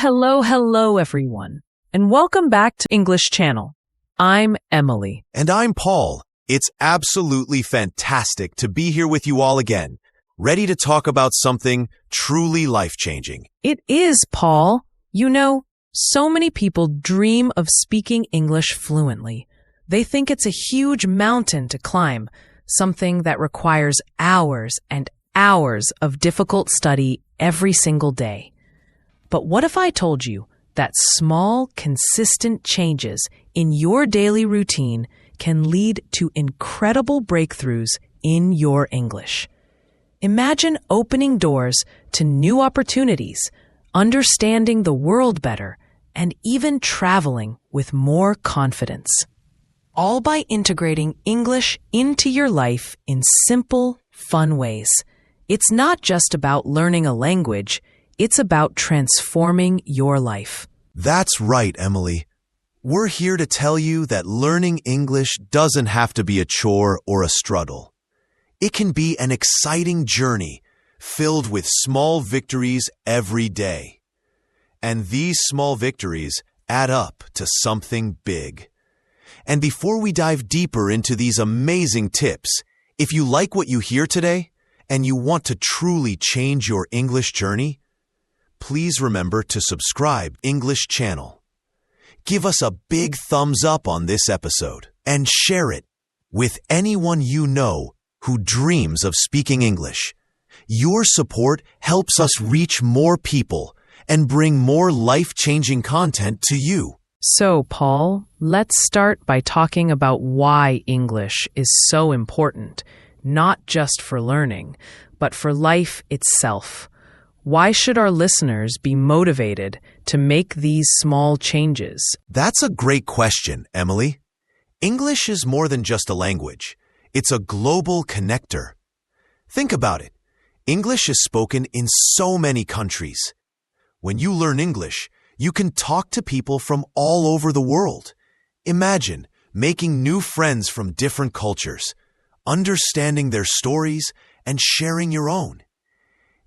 Hello, everyone, and welcome back to English Channel. I'm Emily. And I'm Paul. It's absolutely fantastic to be here with you all again, ready to talk about something truly life-changing. It is, Paul. You know, so many people dream of speaking English fluently. They think it's a huge mountain to climb, something that requires hours and hours of difficult study every single day. But what if I told you that small, consistent changes in your daily routine can lead to incredible breakthroughs in your English? Imagine opening doors to new opportunities, understanding the world better, and even traveling with more confidence. All by integrating English into your life in simple, fun ways. It's not just about learning a language, it's about transforming your life. That's right, Emily. We're here to tell you that learning English doesn't have to be a chore or a struggle. It can be an exciting journey filled with small victories every day. And these small victories add up to something big. And before we dive deeper into these amazing tips, if you like what you hear today and you want to truly change your English journey, please remember to subscribe English Channel. Give us a big thumbs up on this episode and share it with anyone you know who dreams of speaking English. Your support helps us reach more people and bring more life-changing content to you. So, Paul, let's start by talking about why English is so important, not just for learning, but for life itself. Why should our listeners be motivated to make these small changes? That's a great question, Emily. English is more than just a language. It's a global connector. Think about it. English is spoken in so many countries. When you learn English, you can talk to people from all over the world. Imagine making new friends from different cultures, understanding their stories, and sharing your own.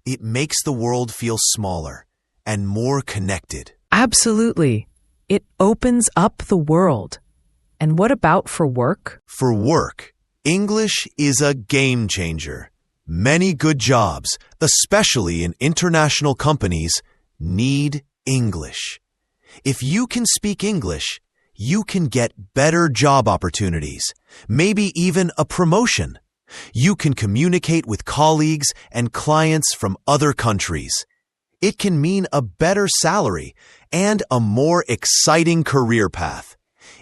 It makes the world feel smaller and more connected. Absolutely. It opens up the world. And what about for work? For work, English is a game changer. Many good jobs, especially in international companies, need English. If you can speak English, you can get better job opportunities, maybe even a promotion. You can communicate with colleagues and clients from other countries. It can mean a better salary and a more exciting career path.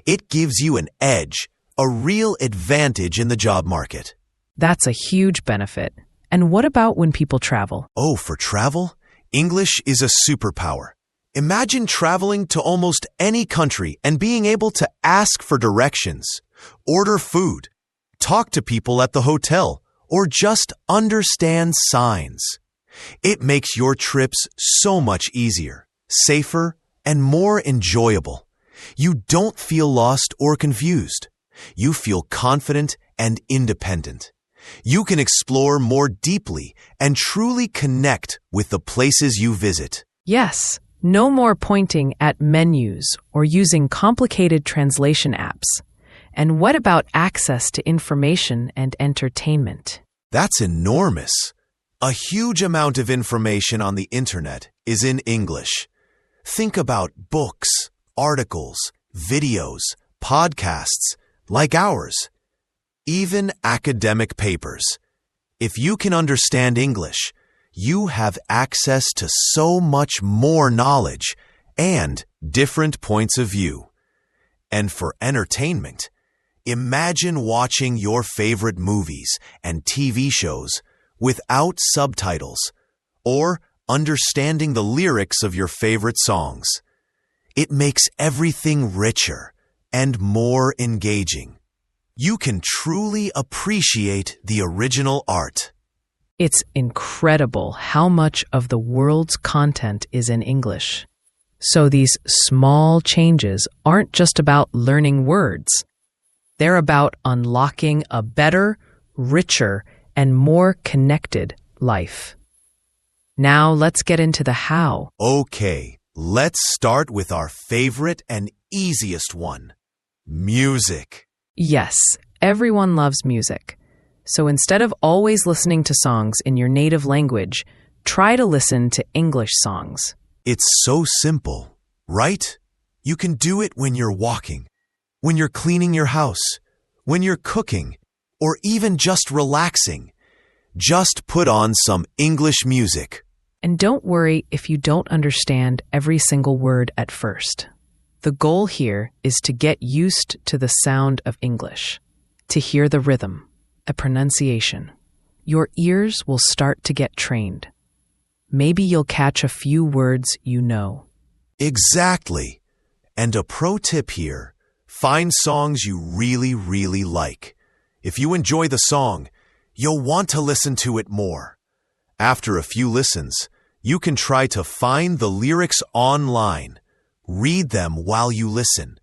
It gives you an edge, a real advantage in the job market. That's a huge benefit. And what about when people travel? Oh, for travel? English is a superpower. Imagine traveling to almost any country and being able to ask for directions, order food, talk to people at the hotel, or just understand signs. It makes your trips so much easier, safer, and more enjoyable. You don't feel lost or confused. You feel confident and independent. You can explore more deeply and truly connect with the places you visit. Yes, no more pointing at menus or using complicated translation apps. And what about access to information and entertainment? That's enormous. A huge amount of information on the internet is in English. Think about books, articles, videos, podcasts, like ours, even academic papers. If you can understand English, you have access to so much more knowledge and different points of view. And for entertainment, imagine watching your favorite movies and TV shows without subtitles or understanding the lyrics of your favorite songs. It makes everything richer and more engaging. You can truly appreciate the original art. It's incredible how much of the world's content is in English. So these small changes aren't just about learning words. They're about unlocking a better, richer, and more connected life. Now let's get into the how. Okay, Let's start with our favorite and easiest one, music. Yes, everyone loves music. So instead of always listening to songs in your native language, try to listen to English songs. It's so simple, right? You can do it when you're walking, when you're cleaning your house, when you're cooking, or even just relaxing. Just put on some English music. And don't worry if you don't understand every single word at first. The goal here is to get used to the sound of English, to hear the rhythm, a pronunciation. Your ears will start to get trained. Maybe you'll catch a few words you know. Exactly. And a pro tip here, find songs you really like. If you enjoy the song, you'll want to listen to it more. After a few listens, you can try to find the lyrics online. Read them while you listen.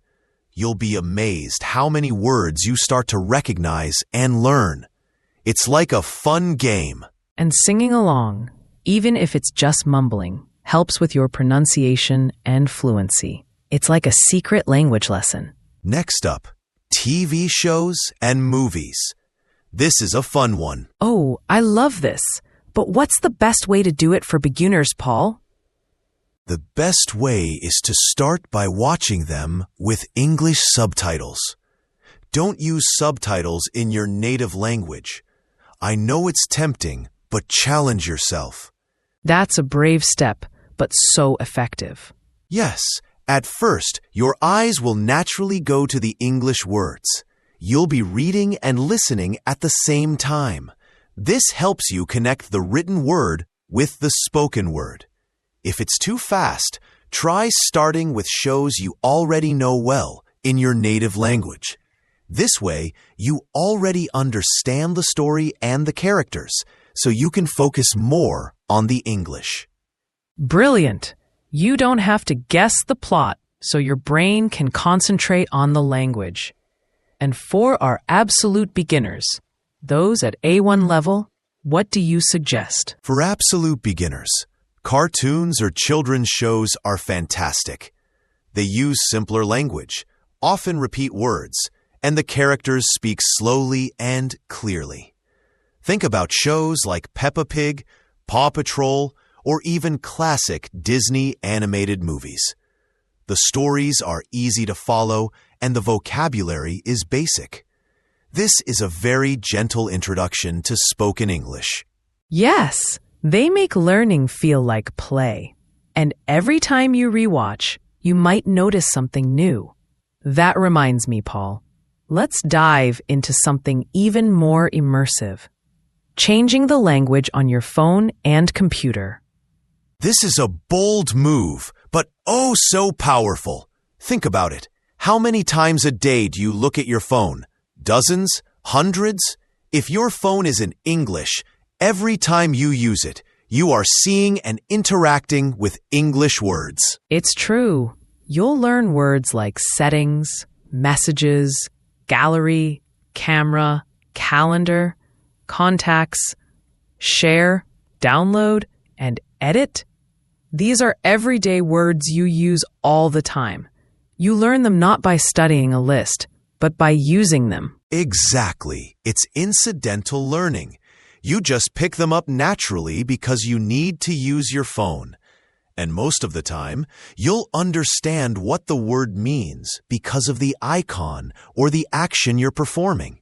You'll be amazed how many words you start to recognize and learn. It's like a fun game. And singing along, even if it's just mumbling, helps with your pronunciation and fluency. It's like a secret language lesson. Next up, TV shows and movies. This is a fun one. Oh, I love this. But what's the best way to do it for beginners, Paul? The best way is to start by watching them with English subtitles. Don't use subtitles in your native language. I know it's tempting, but challenge yourself. That's a brave step, but so effective. Yes, at first, your eyes will naturally go to the English words. You'll be reading and listening at the same time. This helps you connect the written word with the spoken word. If it's too fast, try starting with shows you already know well in your native language. This way, you already understand the story and the characters, so you can focus more on the English. Brilliant! You don't have to guess the plot, so your brain can concentrate on the language. And for our absolute beginners, those at A1 level, what do you suggest? For absolute beginners, cartoons or children's shows are fantastic. They use simpler language, often repeat words, and the characters speak slowly and clearly. Think about shows like Peppa Pig, Paw Patrol, or even classic Disney animated movies. The stories are easy to follow, and the vocabulary is basic. This is a very gentle introduction to spoken English. Yes, they make learning feel like play. And every time you rewatch, you might notice something new. That reminds me, Paul. Let's dive into something even more immersive. Changing the language on your phone and computer. This is a bold move, but oh so powerful. Think about it. How many times a day do you look at your phone? Dozens? Hundreds? If your phone is in English, every time you use it, you are seeing and interacting with English words. It's true. You'll learn words like settings, messages, gallery, camera, calendar, contacts, share, download, and edit. These are everyday words you use all the time. You learn them not by studying a list, but by using them. Exactly. It's incidental learning. You just pick them up naturally because you need to use your phone. And most of the time, you'll understand what the word means because of the icon or the action you're performing.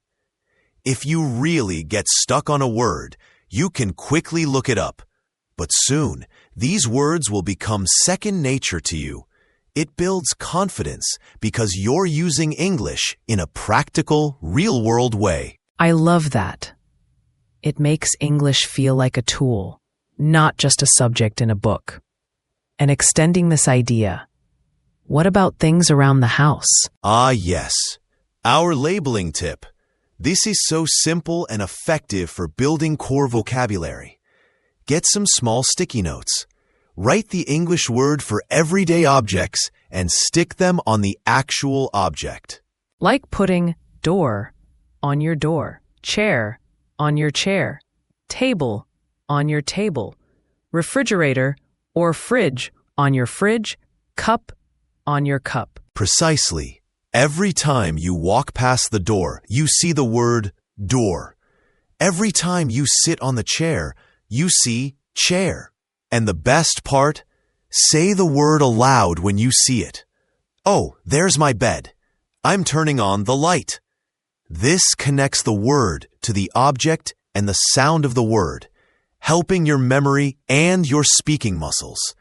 If you really get stuck on a word, you can quickly look it up. But soon, these words will become second nature to you. It builds confidence because you're using English in a practical, real-world way. I love that. It makes English feel like a tool, not just a subject in a book. And extending this idea, what about things around the house? Ah, yes. Our labeling tip. This is so simple and effective for building core vocabulary. Get some small sticky notes. Write the English word for everyday objects and stick them on the actual object. Like putting door on your door, chair on your chair, table on your table, refrigerator or fridge on your fridge, Cup on your cup. Precisely. Every time you walk past the door, you see the word door. Every time you sit on the chair, you see chair. And the best part? Say the word aloud when you see it. Oh, there's my bed. I'm turning on the light. This connects the word to the object and the sound of the word, helping your memory and your speaking muscles.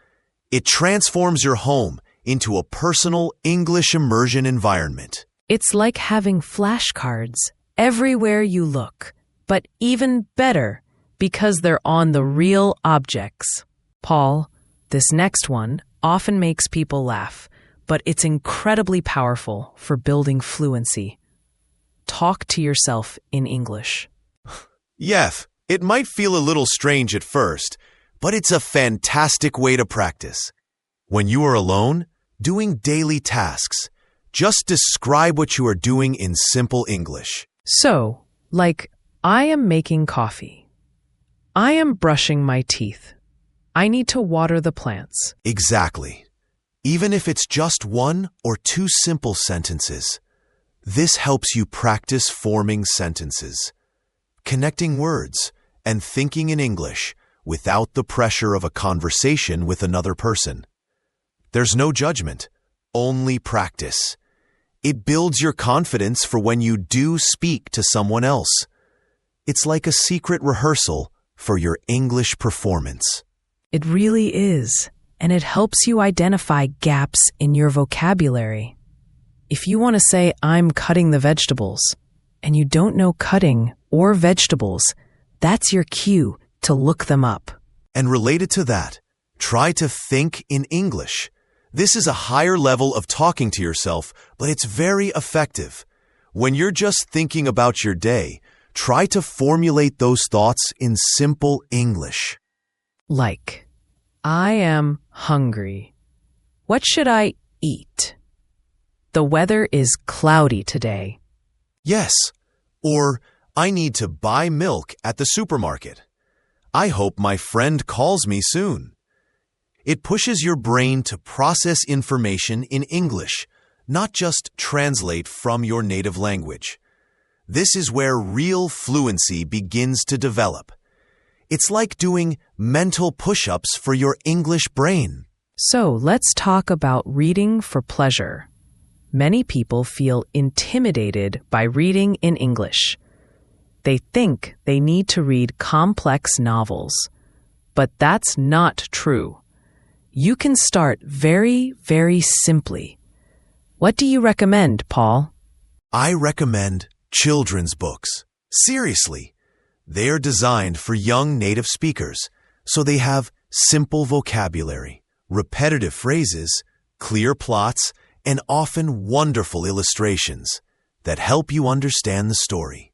It transforms your home into a personal English immersion environment. It's like having flashcards everywhere you look, but even better because they're on the real objects. Paul, this next one often makes people laugh, but it's incredibly powerful for building fluency. Talk to yourself in English. Yes, it might feel a little strange at first, but it's a fantastic way to practice. When you are alone, doing daily tasks, just describe what you are doing in simple English. So, like, I am making coffee. I am brushing my teeth. I need to water the plants. Exactly. Even if it's just one or two simple sentences, this helps you practice forming sentences, connecting words, and thinking in English without the pressure of a conversation with another person. There's no judgment, only practice. It builds your confidence for when you do speak to someone else. It's like a secret rehearsal for your English performance. It really is, and it helps you identify gaps in your vocabulary. If you want to say, I'm cutting the vegetables, and you don't know cutting or vegetables, that's your cue to look them up. And related to that, try to think in English. This is a higher level of talking to yourself, but it's very effective. When you're just thinking about your day, try to formulate those thoughts in simple English. Like, I am hungry. What should I eat? The weather is cloudy today. Yes. Or, I need to buy milk at the supermarket. I hope my friend calls me soon. It pushes your brain to process information in English, not just translate from your native language. This is where real fluency begins to develop. It's like doing mental push-ups for your English brain. So let's talk about reading for pleasure. Many people feel intimidated by reading in English. They think they need to read complex novels, but that's not true. You can start very, very simply. What do you recommend, Paul? I recommend children's books. Seriously, they are designed for young native speakers, so they have simple vocabulary, repetitive phrases, clear plots, and often wonderful illustrations that help you understand the story.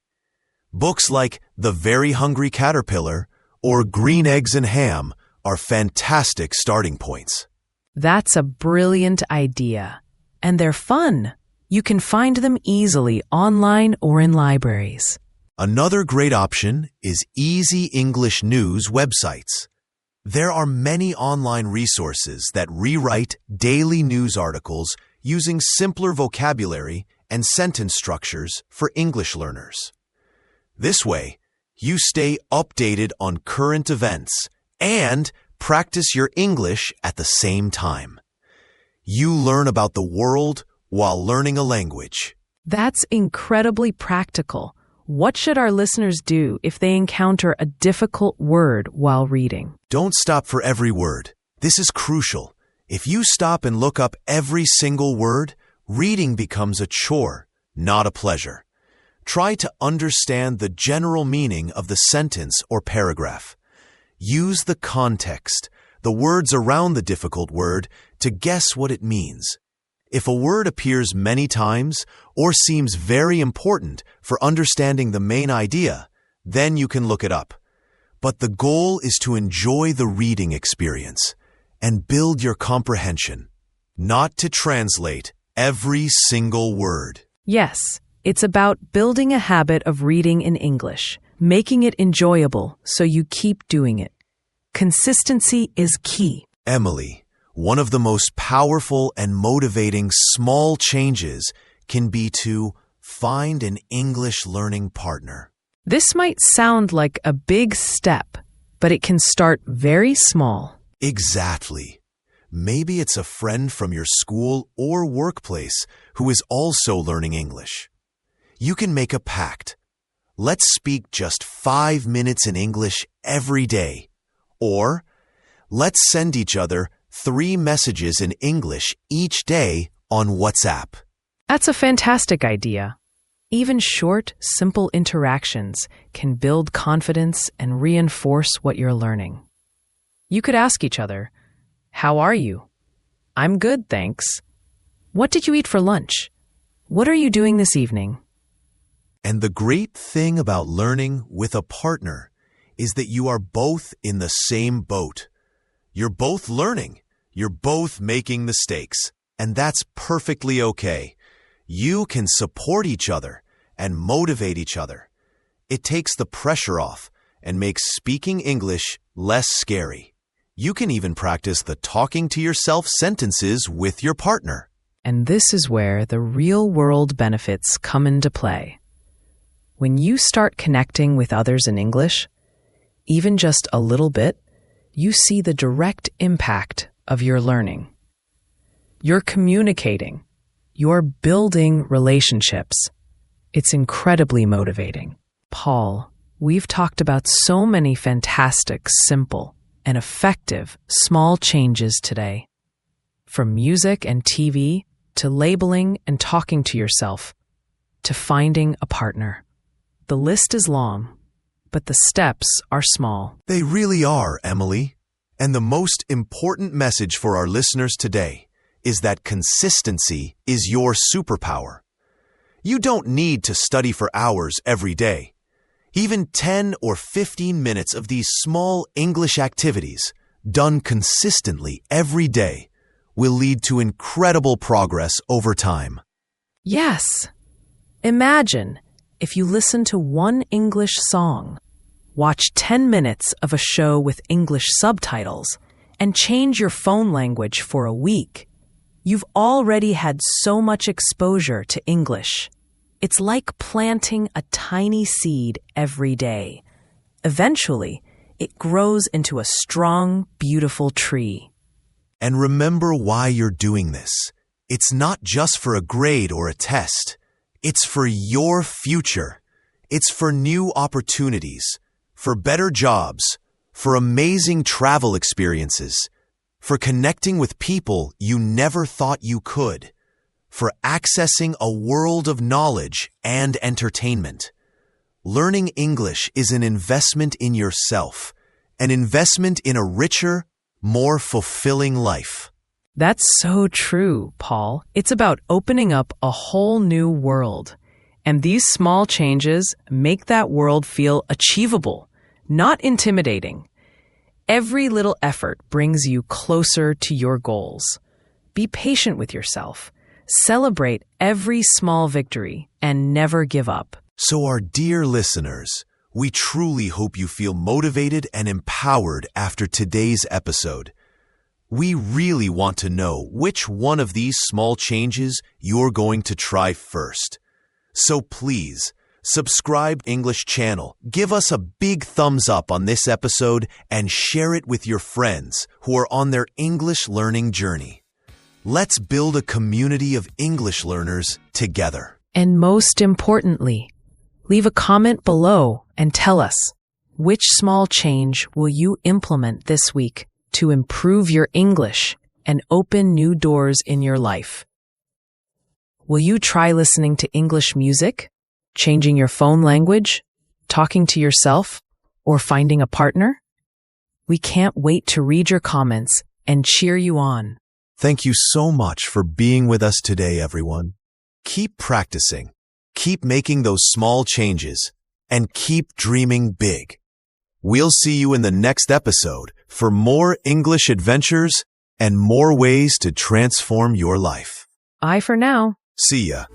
Books like The Very Hungry Caterpillar or Green Eggs and Ham are fantastic starting points. That's a brilliant idea. And they're fun. You can find them easily online or in libraries. Another great option is Easy English News websites. There are many online resources that rewrite daily news articles using simpler vocabulary and sentence structures for English learners. This way, you stay updated on current events and practice your English at the same time. You learn about the world while learning a language. That's incredibly practical. What should our listeners do if they encounter a difficult word while reading? Don't stop for every word. This is crucial. If you stop and look up every single word, reading becomes a chore, not a pleasure. Try to understand the general meaning of the sentence or paragraph. Use the context, the words around the difficult word, to guess what it means. If a word appears many times or seems very important for understanding the main idea, then you can look it up. But the goal is to enjoy the reading experience and build your comprehension, not to translate every single word. Yes, it's about building a habit of reading in English, making it enjoyable so you keep doing it. Consistency is key. Emily, One of the most powerful and motivating small changes can be to find an English learning partner. This might sound like a big step, but it can start very small. Exactly. Maybe it's a friend from your school or workplace who is also learning English. You can make a pact. Let's speak just 5 minutes in English every day. Or, let's send each other 3 messages in English each day on WhatsApp. That's a fantastic idea. Even short, simple interactions can build confidence and reinforce what you're learning. You could ask each other, "How are you?" "I'm good, thanks." "What did you eat for lunch?" "What are you doing this evening?" And the great thing about learning with a partner is that you are both in the same boat. You're both learning. You're both making mistakes. And that's perfectly okay. You can support each other and motivate each other. It takes the pressure off and makes speaking English less scary. You can even practice the talking to yourself sentences with your partner. And this is where the real-world benefits come into play. When you start connecting with others in English, even just a little bit, you see the direct impact of your learning. You're communicating. You're building relationships. It's incredibly motivating. Paul, we've talked about so many fantastic, simple, and effective small changes today. From music and TV, to labeling and talking to yourself, to finding a partner. The list is long, but the steps are small. They really are, Emily. And the most important message for our listeners today is that consistency is your superpower. You don't need to study for hours every day. Even 10 or 15 minutes of these small English activities, done consistently every day, will lead to incredible progress over time. Yes. Imagine if you listen to one English song, watch 10 minutes of a show with English subtitles, and change your phone language for a week. You've already had so much exposure to English. It's like planting a tiny seed every day. Eventually, it grows into a strong, beautiful tree. And remember why you're doing this. It's not just for a grade or a test. It's for your future. It's for new opportunities, for better jobs, for amazing travel experiences, for connecting with people you never thought you could, for accessing a world of knowledge and entertainment. Learning English is an investment in yourself, an investment in a richer, more fulfilling life. That's so true, Paul. It's about opening up a whole new world. And these small changes make that world feel achievable, not intimidating. Every little effort brings you closer to your goals. Be patient with yourself. Celebrate every small victory and never give up. So our dear listeners, we truly hope you feel motivated and empowered after today's episode. We really want to know which one of these small changes you're going to try first. So please, subscribe English channel, give us a big thumbs up on this episode, and share it with your friends who are on their English learning journey. Let's build a community of English learners together. And most importantly, leave a comment below and tell us, which small change will you implement this week to improve your English and open new doors in your life? Will you try listening to English music, changing your phone language, talking to yourself, or finding a partner? We can't wait to read your comments and cheer you on. Thank you so much for being with us today, everyone. Keep practicing, keep making those small changes, and keep dreaming big. We'll see you in the next episode for more English adventures and more ways to transform your life. Bye for now. See ya.